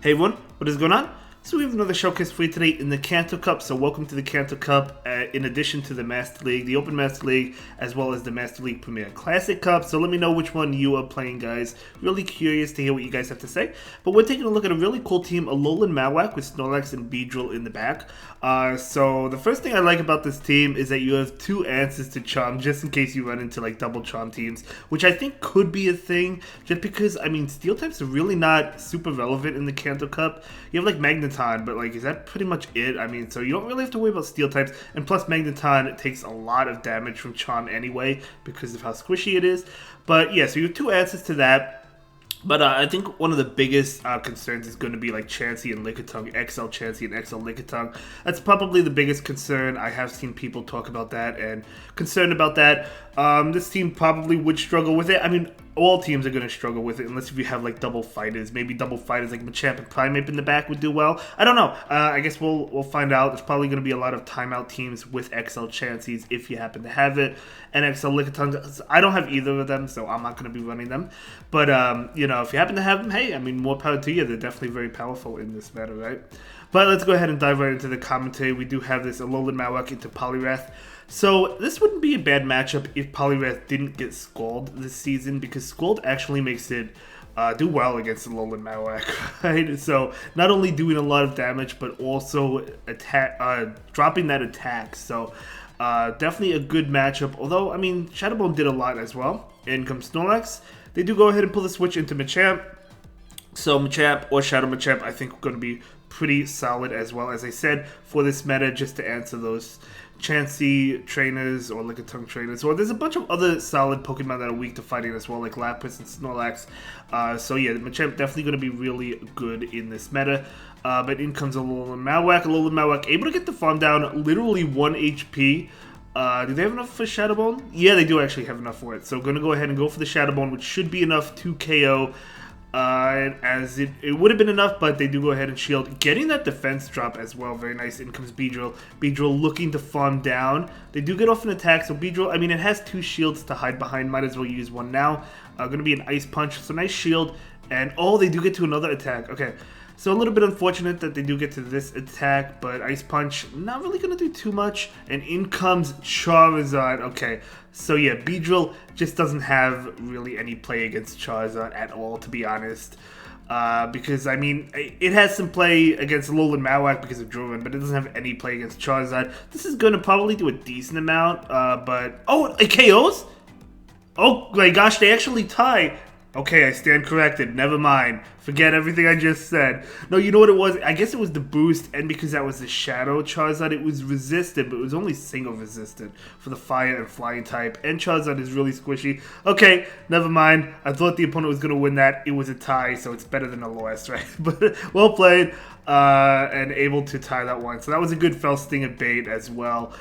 Hey everyone, what is going on? So we have another showcase for you today in the Kanto Cup. So welcome to the Kanto Cup, in addition to the Master League, the Open Master League, as well as the Master League Premier Classic Cup. So let me know which one you are playing, guys. Really curious to hear what you guys have to say. But we're taking a look at a really cool team, Alolan Marowak with Snorlax and Beedrill in the back. So the first thing I like about this team is that you have two answers to Charm, just in case you run into like double Charm teams, which I think could be a thing, just because, I mean, Steel types are really not super relevant in the Kanto Cup. You have like Magneton, but like, is that pretty much it? I mean, so you don't really have to worry about Steel types, and plus Magneton takes a lot of damage from Charm anyway, because of how squishy it is. But yeah, so you have two answers to that. But I think one of the biggest concerns is going to be like Chansey and Lickitung, XL Chansey and XL Lickitung. That's probably the biggest concern. I have seen people talk about that and concerned about that. This team probably would struggle with it. I mean, all teams are going to struggle with it unless if you have like double fighters. Maybe double fighters like Machamp and Primeape in the back would do well. I don't know. I guess we'll find out. There's probably going to be a lot of timeout teams with XL Chanseys if you happen to have it. And XL Lickitung, I don't have either of them, so I'm not going to be running them. But, you know, if you happen to have them, hey, I mean, more power to you. They're definitely very powerful in this matter, right? But let's go ahead and dive right into the commentary. We do have this Alolan Marowak into Poliwrath. So this wouldn't be a bad matchup if Poliwrath didn't get Scald this season, because Scald actually makes it do well against Alolan Marowak, right? So not only doing a lot of damage, but also dropping that attack. So definitely a good matchup. Although, I mean, Shadowbone did a lot as well. In comes Snorlax. They do go ahead and pull the switch into Machamp. So Machamp or Shadow Machamp, I think, are going to be pretty solid as well, as I said, for this meta, just to answer those Chansey trainers or Lickitung trainers. Or there's a bunch of other solid Pokemon that are weak to fighting as well, like Lapras and Snorlax. So yeah, Machamp definitely going to be really good in this meta. But in comes Alolan Marowak. Alolan Marowak able to get the farm down, literally 1 HP. Do they have enough for Shadowbone? Yeah, they do actually have enough for it. So going to go ahead and go for the Shadowbone, which should be enough to KO. As it would have been enough, but they do go ahead and shield. Getting that defense drop as well, very nice. In comes Beedrill. Beedrill looking to farm down. They do get off an attack, so Beedrill, I mean, it has 2 shields to hide behind. Might as well use one now. Going to be an Ice Punch, so nice shield. And, oh, they do get to another attack. Okay, so a little bit unfortunate that they do get to this attack, but Ice Punch, not really going to do too much. And in comes Charizard. Okay, so yeah, Beedrill just doesn't have really any play against Charizard at all, to be honest. Because, I mean, it has some play against Alolan Marowak because of Driven, but it doesn't have any play against Charizard. This is going to probably do a decent amount, but... Oh, it KOs? Oh my gosh, they actually tie. Okay, I stand corrected. Never mind. Forget everything I just said. No, you know what it was? I guess it was the boost, and because that was the Shadow Charizard, it was resisted, but it was only single resisted for the Fire and Flying type, and Charizard is really squishy. Okay, never mind. I thought the opponent was going to win that. It was a tie, so it's better than a loss, right? But well played, and able to tie that one. So that was a good Fell Sting and bait as well.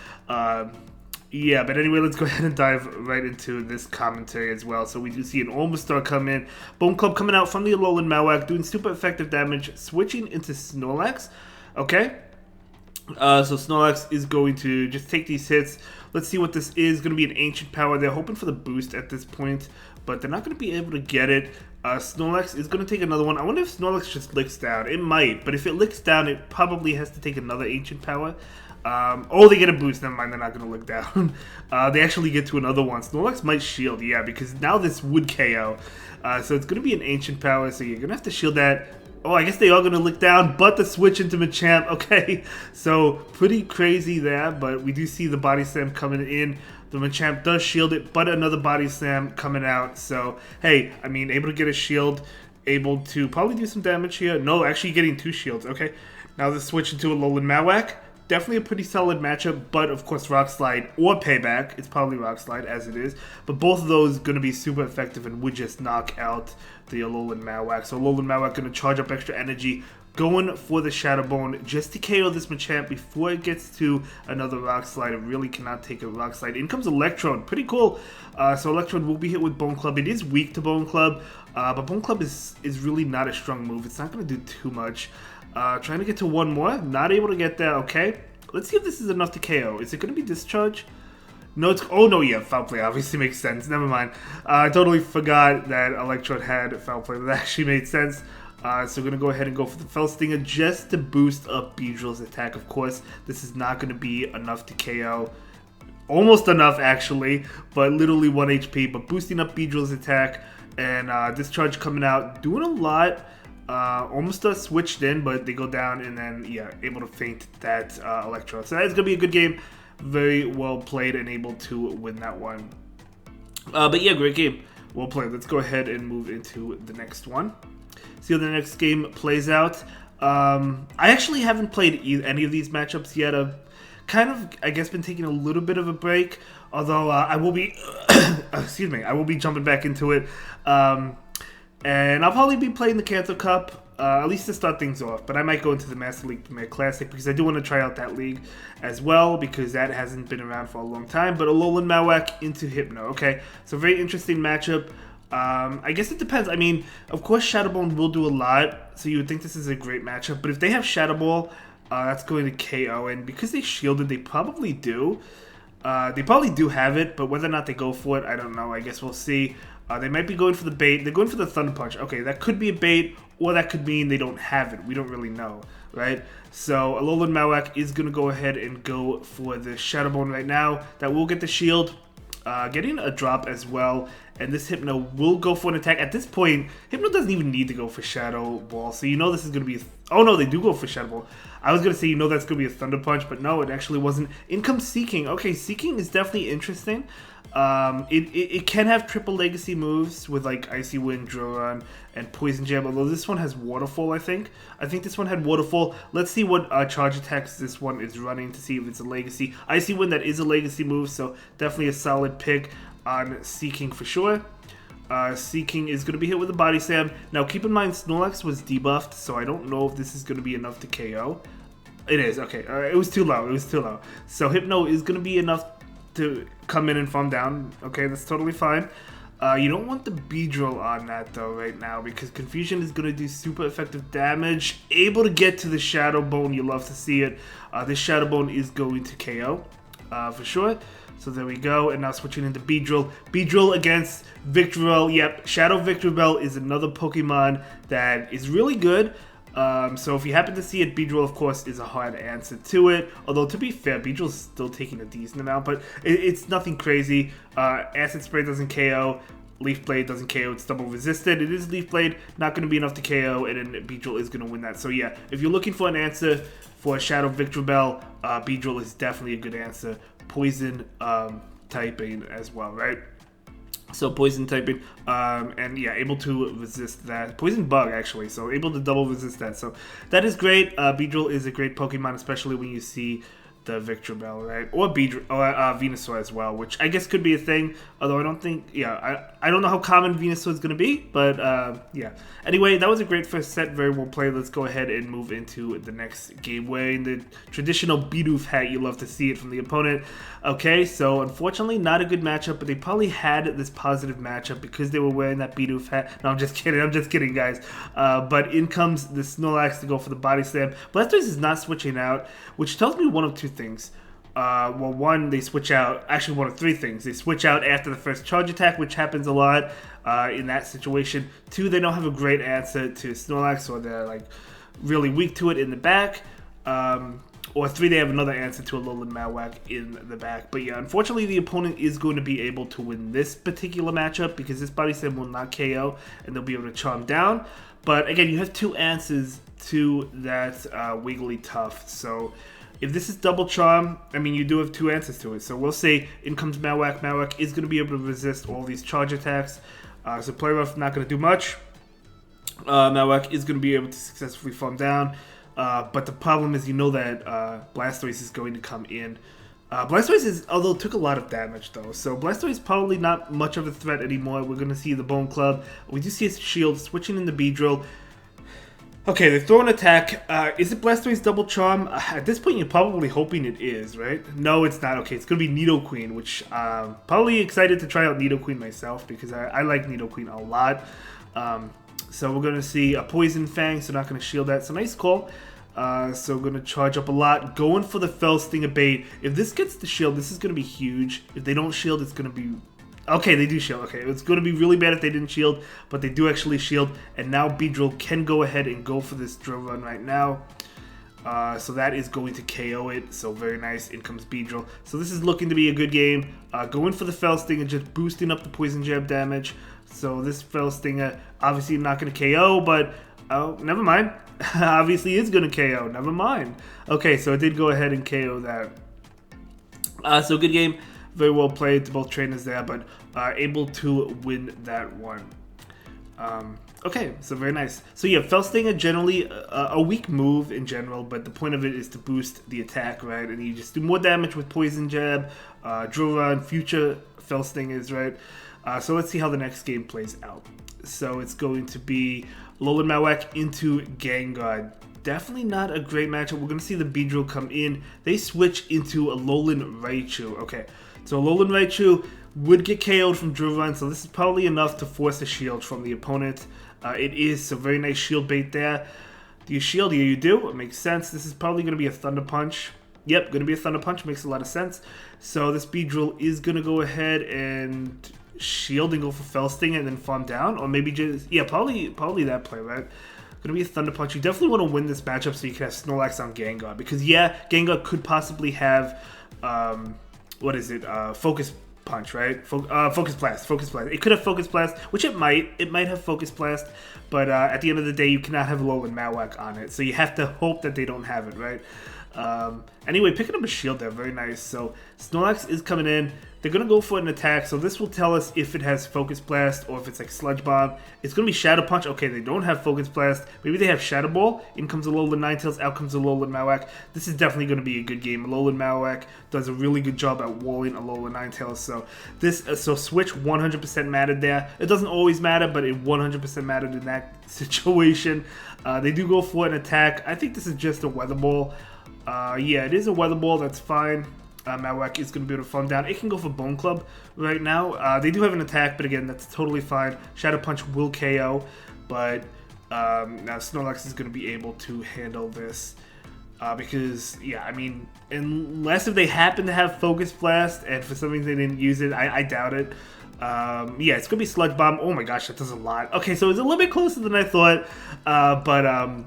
Yeah, but anyway, let's go ahead and dive right into this commentary as well. So we do see an Omastar come in. Bone Club coming out from the Alolan Marowak, doing super effective damage, switching into Snorlax. Okay. So Snorlax is going to just take these hits. Let's see what this is. Going to be an Ancient Power. They're hoping for the boost at this point, but they're not going to be able to get it. Snorlax is going to take another one. I wonder if Snorlax just licks down. It might, but if it licks down, it probably has to take another Ancient Power. Oh, they get a boost. Never mind, they're not going to look down. They actually get to another one. Snorlax might shield, yeah, because now this would KO. So it's going to be an Ancient Power, so you're going to have to shield that. Oh, I guess they are going to look down, but the switch into Machamp. Okay, so pretty crazy there, but we do see the Body Slam coming in. The Machamp does shield it, but another Body Slam coming out. So, hey, I mean, able to get a shield, able to probably do some damage here. No, actually getting 2 shields. Okay, now the switch into a Alolan Marowak. Definitely a pretty solid matchup, but of course Rock Slide or Payback. It's probably Rock Slide as it is, but both of those going to be super effective and would just knock out the Alolan Marowak. So Alolan Marowak going to charge up extra energy, going for the Shadowbone just to KO this Machamp before it gets to another Rock Slide. It really cannot take a Rock Slide. In comes Electrode. Pretty cool. So Electrode will be hit with Bone Club. It is weak to Bone Club, but Bone Club is really not a strong move. It's not going to do too much. Trying to get to one more. Not able to get there. Okay. Let's see if this is enough to KO. Is it going to be Discharge? No, it's... Oh, no, yeah. Foul Play obviously makes sense. Never mind. I totally forgot that Electrode had Foul Play. That actually made sense. So we're going to go ahead and go for the Fell Stinger just to boost up Beedrill's attack. Of course, this is not going to be enough to KO. Almost enough, actually, but literally 1 HP. But boosting up Beedrill's attack, and Discharge coming out, doing a lot. Almost switched in, but they go down, and then, yeah, able to feint that Electro. So that's going to be a good game. Very well played and able to win that one. But yeah, great game. Well played. Let's go ahead and move into the next one. See how the next game plays out. I actually haven't played any of these matchups yet. I've kind of, I guess, been taking a little bit of a break. Although I will be, excuse me, I will be jumping back into it. And I'll probably be playing the Kanto Cup, at least to start things off. But I might go into the Master League Premier Classic because I do want to try out that league as well because that hasn't been around for a long time. But Alolan Marowak into Hypno. Okay, so very interesting matchup. I guess it depends. I mean, of course, Shadow Bone will do a lot, so you would think this is a great matchup. But if they have Shadow Ball, that's going to KO. And because they shielded, they probably do. They probably do have it, but whether or not they go for it, I don't know. I guess we'll see. They might be going for the bait. They're going for the Thunder Punch. Okay, that could be a bait, or that could mean they don't have it. We don't really know, right? So Alolan Marowak is going to go ahead and go for the Shadow Bone right now. That will get the shield. Getting a drop as well, and this Hypno will go for an attack. At this point, Hypno doesn't even need to go for Shadow Ball, so you know this is going to be... Oh no, they do go for Shadow Ball. I was going to say, you know that's going to be a Thunder Punch, but no, it actually wasn't. In comes Seeking. Okay, Seeking is definitely interesting. It can have triple legacy moves with like Icy Wind, Droron, and Poison Jab, although this one has Waterfall, I think. I think this one had Waterfall. Let's see what charge attacks this one is running to see if it's a legacy. Icy Wind, that is a legacy move, so definitely a solid pick on Seeking for sure. Seeking is going to be hit with a Body Slam. Now keep in mind Snorlax was debuffed, so I don't know if this is going to be enough to KO. It is, okay. It was too low, So Hypno is going to be enough to come in and farm down. Okay, that's totally fine. You don't want the Beedrill on that though right now because Confusion is going to do super effective damage. Able to get to the Shadow Bone, you love to see it. This Shadow Bone is going to KO for sure. So there we go, and now switching into Beedrill. Beedrill against Victreebel. Yep, Shadow Victreebel is another Pokemon that is really good. So if you happen to see it, Beedrill, of course, is a hard answer to it. Although, to be fair, Beedrill's still taking a decent amount, but it's nothing crazy. Acid Spray doesn't KO. Leaf Blade doesn't KO. It's double resisted. It is Leaf Blade, not going to be enough to KO, and then Beedrill is going to win that. So yeah, if you're looking for an answer for Shadow Victreebel, Beedrill is definitely a good answer. Poison typing as well, right? So poison typing, and yeah, able to resist that. Poison bug, actually, so able to double resist that. So that is great. Beedrill is a great Pokemon, especially when you see the Victreebel, right? Or Beedrill, or Venusaur as well, which I guess could be a thing. Although I don't think, yeah, I don't know how common Venusaur is going to be, but yeah. Anyway, that was a great first set, very well played. Let's go ahead and move into the next game, wearing the traditional Bidoof hat. You love to see it from the opponent. Okay, so unfortunately, not a good matchup, but they probably had this positive matchup because they were wearing that Bidoof hat. No, I'm just kidding, guys. But in comes the Snorlax to go for the Body Slam. Blastoise is not switching out, which tells me one of two things. Well, one, they switch out, actually one of three things. They switch out after the first charge attack, which happens a lot in that situation. Two, they don't have a great answer to Snorlax, or they're like really weak to it in the back. Or three, they have another answer to Alolan Marowak in the back. But yeah, unfortunately, the opponent is going to be able to win this particular matchup because this Body Slam will not KO, and they'll be able to charm down. But again, you have two answers to that Wigglytuff. So if this is double charm, I mean, you do have two answers to it. So we'll say in comes Marowak. Marowak is going to be able to resist all these charge attacks. So Play Rough not going to do much. Marowak is going to be able to successfully farm down. But the problem is, you know that Blastoise is going to come in. Blastoise is, although took a lot of damage though, so Blastoise is probably not much of a threat anymore. We're going to see the Bone Club. We do see his shield switching in the Beedrill. Okay, they throw an attack. Is it Blastoise double charm? At this point, you're probably hoping it is, right? No, it's not. Okay, it's going to be Nidoqueen, which probably excited to try out Nidoqueen myself because I like Nidoqueen a lot. So we're going to see a Poison Fang, so not going to shield that. So nice call. So we're going to charge up a lot. Going for the Fell Stinger bait. If this gets the shield, this is going to be huge. If they don't shield, it's going to be Okay, they do shield. Okay, it's going to be really bad if they didn't shield, but they do actually shield. And now Beedrill can go ahead and go for this drill run right now. So that is going to KO it. So very nice. In comes Beedrill. So this is looking to be a good game. Going for the Fell Stinger, just boosting up the Poison Jab damage. So this Fell Stinger obviously not going to KO, but oh, never mind. Obviously is going to KO. Never mind. Okay, so it did go ahead and KO that. So good game. Very well played to both trainers there, but able to win that one. Okay, so very nice. So yeah, Fell Stinger generally a weak move in general, but the point of it is to boost the attack, right? And you just do more damage with Poison Jab, Drill Run, future Fell Stingers, right? So let's see how the next game plays out. So it's going to be Alolan Marowak into Gengar. Definitely not a great matchup. We're going to see the Beedrill come in. They switch into Alolan Raichu. Okay, so Alolan Raichu would get KO'd from Drill Run, so this is probably enough to force a shield from the opponent. It is, so very nice shield bait there. Do you shield? Yeah, you do. It makes sense. This is probably going to be a Thunder Punch. Yep, going to be a Thunder Punch. Makes a lot of sense. So this Beedrill is going to go ahead and shield and go for Fell Sting and then farm down. Or maybe just, yeah, probably that play, right? Going to be a Thunder Punch. You definitely want to win this matchup so you can have Snorlax on Gengar. Because, yeah, Gengar could possibly have, what is it, Focus Punch, right? Focus Blast. It could have Focus Blast, which it might. It might have Focus Blast, but at the end of the day, you cannot have Alolan Marowak on it. So you have to hope that they don't have it, right? Anyway, picking up a shield there, very nice. So Snorlax is coming in. They're going to go for an attack, so this will tell us if it has Focus Blast or if it's like Sludge Bomb. It's going to be Shadow Punch. Okay, they don't have Focus Blast. Maybe they have Shadow Ball. In comes Alolan Ninetales, out comes Alolan Marowak. This is definitely going to be a good game. Alolan Marowak does a really good job at walling Alolan Ninetales. So this, so switch 100% mattered there. It doesn't always matter, but it 100% mattered in that situation. They do go for an attack. I think this is just a Weather Ball. Yeah, it is a Weather Ball. That's fine. Marowak is going to be able to farm down. It can go for Bone Club right now. They do have an attack, but again, that's totally fine. Shadow Punch will KO, but now Snorlax is going to be able to handle this. Because, yeah, I mean, unless if they happen to have Focus Blast, and for some reason they didn't use it, I doubt it. Yeah, it's going to be Sludge Bomb. Oh my gosh, that does a lot. Okay, so it's a little bit closer than I thought, but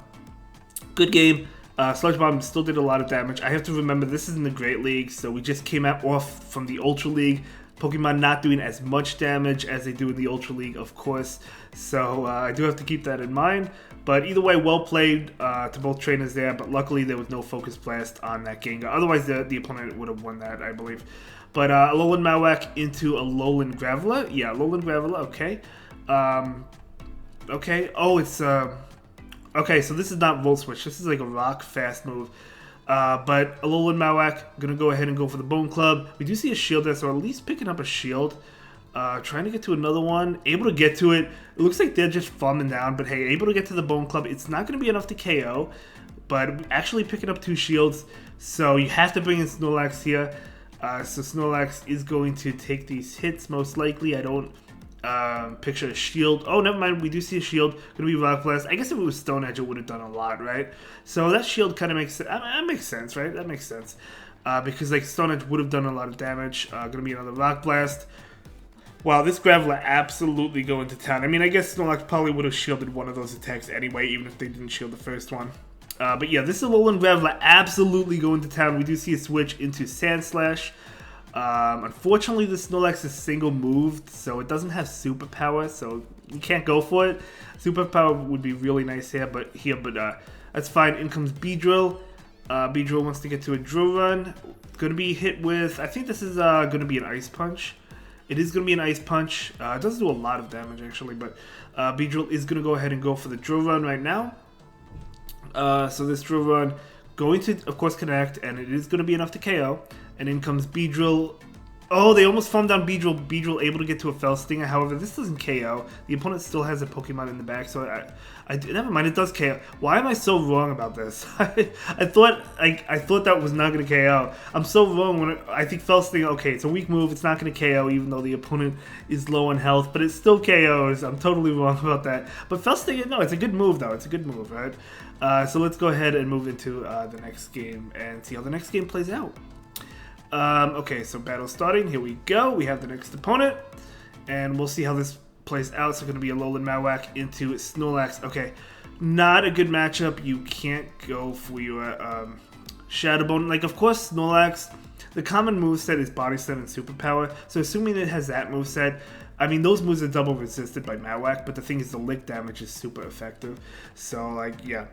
good game. Sludge Bomb still did a lot of damage. I have to remember this is in the Great League, so we just came off from the Ultra League. Pokemon not doing as much damage as they do in the Ultra League, of course. So I do have to keep that in mind. But either way, well played to both trainers there. But luckily there was no Focus Blast on that Gengar. Otherwise the opponent would have won that, I believe. But Alolan Marowak into Alolan Graveler. Yeah, Alolan Graveler, okay. Okay, oh, it's... Okay, so this is not Volt Switch. This is like a rock fast move. But Alolan Marowak gonna go ahead and go for the Bone Club. We do see a shield there, so at least picking up a shield. Trying to get to another one. Able to get to it. It looks like they're just farming down, but hey, able to get to the Bone Club. It's not gonna be enough to KO, but actually picking up 2 shields. So you have to bring in Snorlax here. So Snorlax is going to take these hits most likely. I don't picture a shield. Oh, never mind. We do see a shield. Gonna be Rock Blast. I guess if it was Stone Edge, it would have done a lot, right? So that shield kind of makes sense. That makes sense, right? That makes sense. Because like Stone Edge would have done a lot of damage. Gonna be another Rock Blast. Wow, this Graveler absolutely going to town. I mean, I guess Snorlax probably would have shielded one of those attacks anyway, even if they didn't shield the first one. But yeah, this Alolan Graveler absolutely going to town. We do see a switch into Sand Slash. Unfortunately, the Snorlax is single moved, so it doesn't have superpower, so you can't go for it. Superpower would be really nice here, but that's fine. In comes Beedrill. Beedrill wants to get to a Drill Run. Going to be hit with, I think this is going to be an Ice Punch. It is going to be an Ice Punch. It doesn't do a lot of damage, actually, but Beedrill is going to go ahead and go for the Drill Run right now. So this Drill Run going to, of course, connect, and it is going to be enough to KO. And in comes Beedrill. Oh, they almost farmed down Beedrill. Beedrill able to get to a Fell Stinger. However, this doesn't KO. The opponent still has a Pokemon in the back, so never mind. It does KO. Why am I so wrong about this? I thought that was not going to KO. I'm so wrong when I think Fell Stinger. Okay, it's a weak move. It's not going to KO, even though the opponent is low on health. But it still KOs. I'm totally wrong about that. But Fell Stinger, no, it's a good move though. It's a good move, right? So let's go ahead and move into the next game and see how the next game plays out. Okay, so battle starting. Here we go. We have the next opponent. And we'll see how this plays out. So going to be Alolan Marowak into Snorlax. Okay, not a good matchup. You can't go for your Shadow Bone. Like, of course, Snorlax, the common moveset is Body Slam and Superpower. So assuming it has that moveset, I mean, those moves are double resisted by Marowak, but the thing is the lick damage is super effective. So, like, yeah.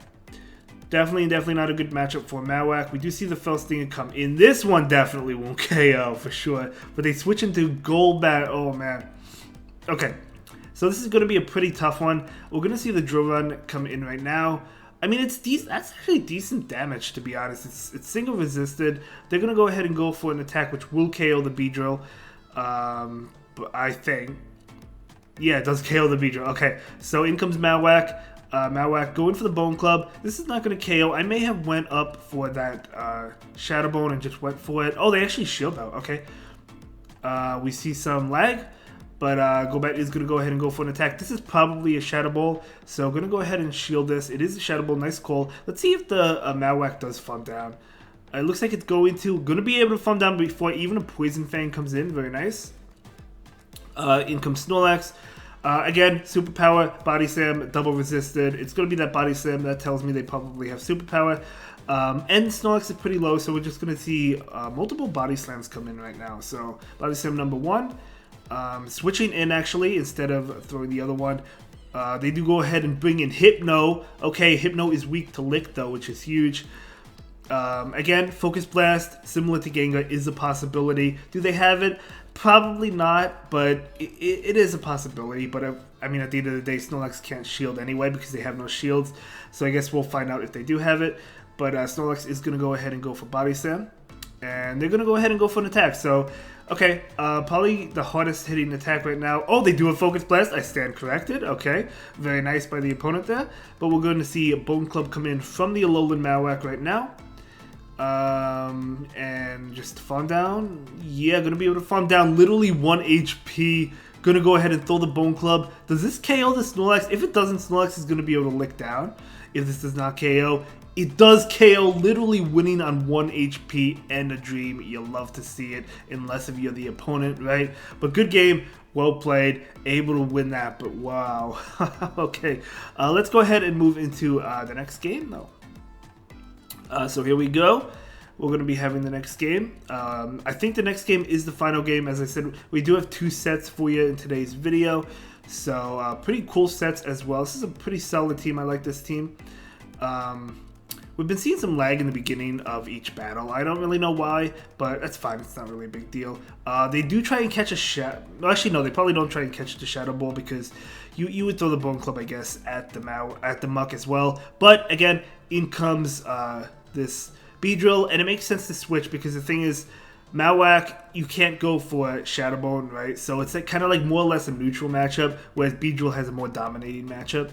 Definitely not a good matchup for Marowak. We do see the Fell Stinger come in. This one definitely won't KO for sure. But they switch into Golbat. Oh, man. Okay. So this is going to be a pretty tough one. We're going to see the Drill Run come in right now. I mean, it's that's actually decent damage, to be honest. It's single resisted. They're going to go ahead and go for an attack which will KO the Beedrill. But I think... Yeah, it does KO the Beedrill. Okay, so in comes Marowak. Marowak going for the Bone Club. This is not going to KO. I may have went up for that Shadow Bone and just went for it. Oh, they actually shield out. Okay. We see some lag, but Golbat is going to go ahead and go for an attack. This is probably a Shadow Ball, so I'm going to go ahead and shield this. It is a Shadow Ball. Nice call. Let's see if the Marowak does Farm Down. It looks like it's going to be able to Farm Down before even a Poison Fang comes in. Very nice. In comes Snorlax. Again, Superpower, Body Slam, double resisted. It's going to be that Body Slam that tells me they probably have Superpower. And Snorlax is pretty low, so we're just going to see multiple Body Slams come in right now. So, Body Slam number 1. Switching in, actually, instead of throwing the other one. They do go ahead and bring in Hypno. Okay, Hypno is weak to Lick, though, which is huge. Again, Focus Blast, similar to Gengar, is a possibility. Do they have it? Probably not, but it is a possibility. But I mean, at the end of the day, Snorlax can't shield anyway because they have no shields. So I guess we'll find out if they do have it. But Snorlax is going to go ahead and go for Body Slam. And they're going to go ahead and go for an attack. So, okay, probably the hardest hitting attack right now. Oh, they do a Focus Blast. I stand corrected. Okay, very nice by the opponent there. But we're going to see a Bone Club come in from the Alolan Marowak right now. And just farm down. Yeah, gonna be able to farm down literally 1 HP. Gonna go ahead and throw the Bone Club. Does this KO the Snorlax? If it doesn't, Snorlax is gonna be able to lick down. If this does not KO, it does KO, literally winning on 1 HP and a dream. You love to see it, unless if you're the opponent, right? But good game. Well played, able to win that, but wow. Okay, let's go ahead and move into the next game, though. So here we go. We're going to be having the next game. I think the next game is the final game. As I said, we do have 2 sets for you in today's video. So pretty cool sets as well. This is a pretty solid team. I like this team. We've been seeing some lag in the beginning of each battle. I don't really know why, but that's fine. It's not really a big deal. They do try and catch a Shadow... Actually, no, they probably don't try and catch the Shadow Ball because you would throw the Bone Club, I guess, at the Muck as well. But again, in comes this Beedrill, and it makes sense to switch because the thing is, Marowak, you can't go for Shadow Bone, right? So it's like, kind of like more or less a neutral matchup, whereas Beedrill has a more dominating matchup.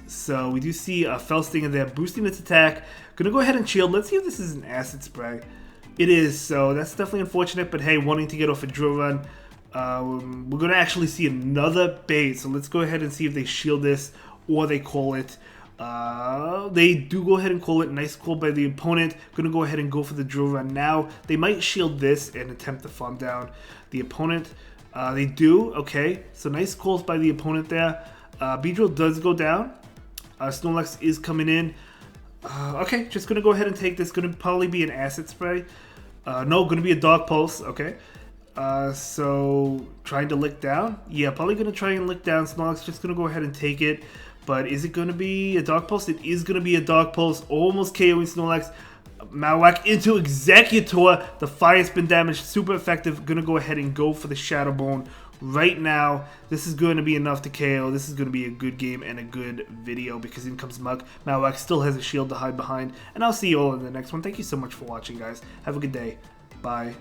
So we do see a Fell Stinger there boosting its attack. Gonna go ahead and shield. Let's see if this is an Acid Spray. It is, so that's definitely unfortunate, but hey, wanting to get off a Drill Run. We're gonna actually see another bait, so let's go ahead and see if they shield this or they call it. They do go ahead and call it. Nice call by the opponent. Gonna go ahead and go for the Drill Run now. They might shield this and attempt to farm down the opponent. They do. Okay, so nice calls by the opponent there. Beedrill does go down. Snorlax is coming in. Okay, just gonna go ahead and take this. Gonna probably be an Acid Spray. No, gonna be a Dark Pulse. Okay. So trying to lick down. Yeah, probably gonna try and lick down. Snorlax just gonna go ahead and take it. But is it going to be a Dark Pulse? It is going to be a Dark Pulse. Almost KOing Snorlax. Marowak into Executor. The fire's been damaged. Super effective. Going to go ahead and go for the Shadow Bone right now. This is going to be enough to KO. This is going to be a good game and a good video because in comes Muck. Marowak still has a shield to hide behind. And I'll see you all in the next one. Thank you so much for watching, guys. Have a good day. Bye.